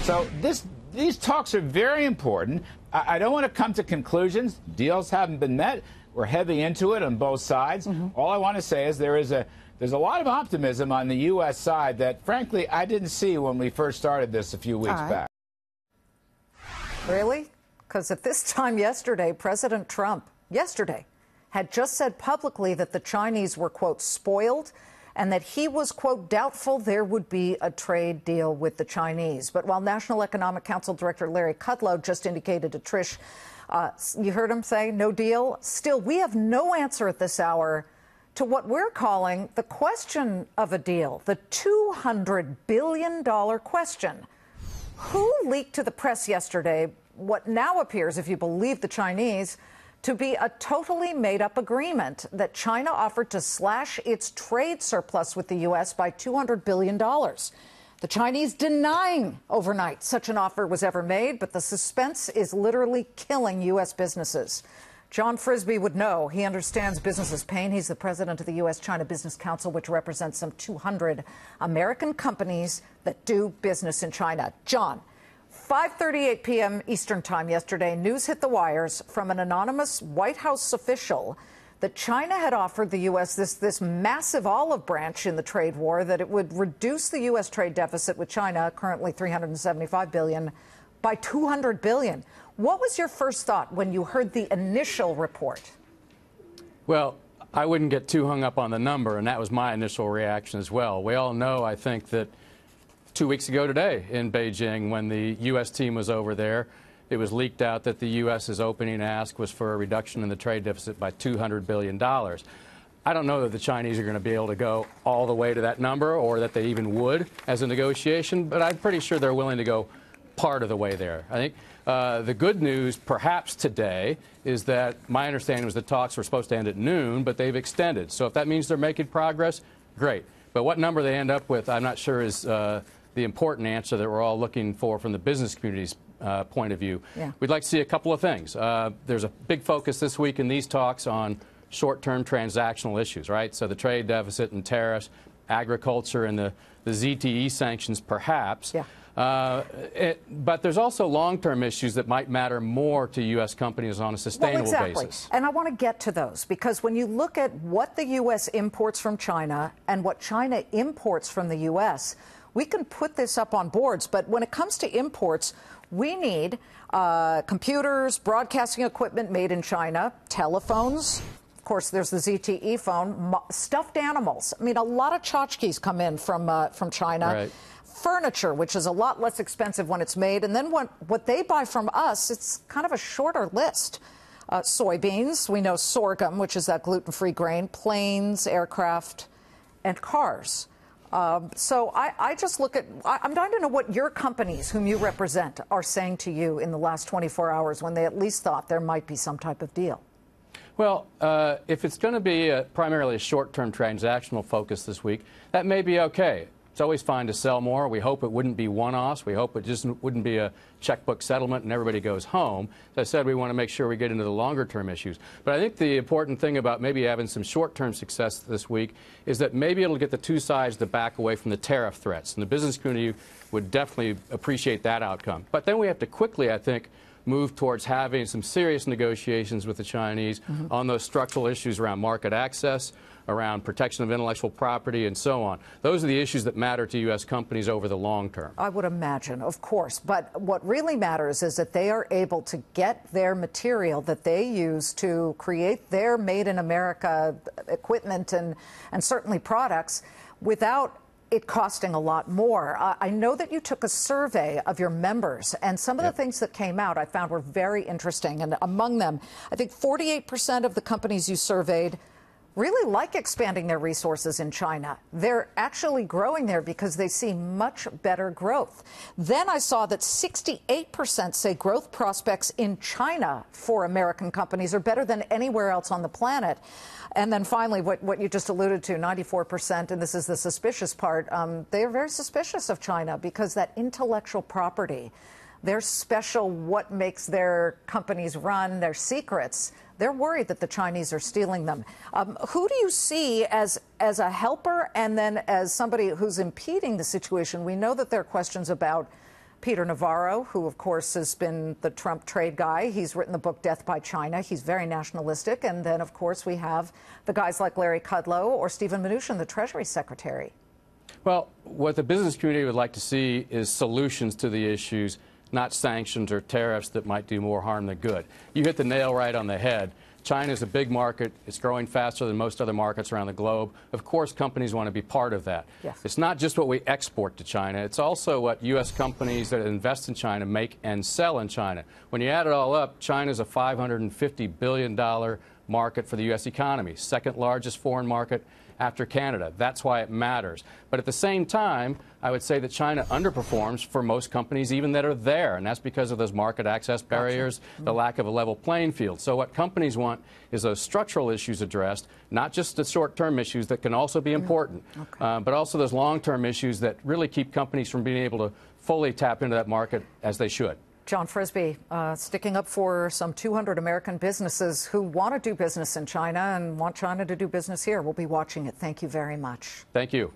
So these talks are very important. I don't want to come to conclusions. Deals haven't been met. We're heavy into it on both sides. All I want to say is there's a lot of optimism on the U.S. side that, frankly, I didn't see when we first started this a few weeks back. Really? Because at this time yesterday, President Trump, had just said publicly that the Chinese were, quote, spoiled, and that he was, quote, doubtful there would be a trade deal with the Chinese. But while National Economic Council Director Larry Kudlow just indicated to Trish, you heard him say no deal, still, we have no answer at this hour to what we're calling the question of a deal, the $200 billion question. Who leaked to the press yesterday what now appears, if you believe the Chinese, to be a totally made-up agreement that China offered to slash its trade surplus with the U.S. by $200 billion. The Chinese denying overnight such an offer was ever made, but the suspense is literally killing U.S. businesses. John Frisbie would know. He understands businesses' pain. He's the president of the U.S.-China Business Council, which represents some 200 American companies that do business in China. John, 5:38 p.m. Eastern Time yesterday, news hit the wires from an anonymous White House official that China had offered the U.S. this massive olive branch in the trade war, that it would reduce the U.S. trade deficit with China, currently $375 billion, by $200 billion. What was your first thought when you heard the initial report? Well, I wouldn't get too hung up on the number, and that was my initial reaction as well. We all know, I think, that 2 weeks ago today in Beijing, when the U.S. team was over there, it was leaked out that the U.S.'s opening ask was for a reduction in the trade deficit by $200 billion. I don't know that the Chinese are going to be able to go all the way to that number, or that they even would as a negotiation, but I'm pretty sure they're willing to go part of the way there. I think the good news, perhaps today, is that my understanding was the talks were supposed to end at noon, but they've extended. So if that means they're making progress, great. But what number they end up with, I'm not sure is the important answer that we're all looking for from the business community's point of view. Yeah. We'd like to see a couple of things. There's a big focus this week in these talks on short-term transactional issues, right? So the trade deficit and tariffs, agriculture, and the ZTE sanctions, perhaps. Yeah. But there's also long-term issues that might matter more to U.S. companies on a sustainable basis. And I want to get to those, because when you look at what the U.S. imports from China and what China imports from the U.S., we can put this up on boards. But when it comes to imports, we need computers, broadcasting equipment made in China, telephones. Of course, there's the ZTE phone, stuffed animals. I mean, a lot of tchotchkes come in from China. Right. Furniture, which is a lot less expensive when it's made. And then what they buy from us, it's kind of a shorter list. Soybeans, we know sorghum, which is that gluten-free grain, planes, aircraft, and cars. So I just look at, I'm dying to know what your companies, whom you represent, are saying to you in the last 24 hours when they at least thought there might be some type of deal. Well, if it's going to be primarily a short-term transactional focus this week, that may be okay. It's always fine to sell more. We hope it wouldn't be one-offs. We hope it just wouldn't be a checkbook settlement and everybody goes home. As I said, we want to make sure we get into the longer-term issues. But I think the important thing about maybe having some short-term success this week is that maybe it'll get the two sides to back away from the tariff threats. And the business community would definitely appreciate that outcome. But then we have to quickly, I think, move towards having some serious negotiations with the Chinese on those structural issues around market access, around protection of intellectual property, and so on. Those are the issues that matter to U.S. companies over the long term. I would imagine, of course. But what really matters is that they are able to get their material that they use to create their made-in-America equipment and certainly products without it costing a lot more. I know that you took a survey of your members, and some of the things that came out I found were very interesting. And among them, I think 48% of the companies you surveyed really like expanding their resources in China. They're actually growing there because they see much better growth. Then I saw that 68% say growth prospects in China for American companies are better than anywhere else on the planet. And then finally, what you just alluded to, 94%, and this is the suspicious part, they are very suspicious of China because that intellectual property, their special, what makes their companies run, their secrets, they're worried that the Chinese are stealing them. Who do you see as a helper and then as somebody who's impeding the situation? We know that there are questions about Peter Navarro, who, of course, has been the Trump trade guy. He's written the book Death by China. He's very nationalistic. And then, of course, we have the guys like Larry Kudlow or Stephen Mnuchin, the Treasury Secretary. Well, what the business community would like to see is solutions to the issues, not sanctions or tariffs that might do more harm than good. You hit the nail right on the head. China is a big market. It's growing faster than most other markets around the globe. Of course, companies want to be part of that. Yes. It's not just what we export to China. It's also what U.S. companies that invest in China make and sell in China. When you add it all up, China is a $550 billion market for the U.S. economy, second largest foreign market after Canada. That's why it matters. But at the same time, I would say that China underperforms for most companies even that are there, and that's because of those market access barriers, the lack of a level playing field. So what companies want is those structural issues addressed, not just the short-term issues that can also be important, but also those long-term issues that really keep companies from being able to fully tap into that market as they should. John Frisbie, sticking up for some 200 American businesses who want to do business in China and want China to do business here. We'll be watching it. Thank you very much. Thank you.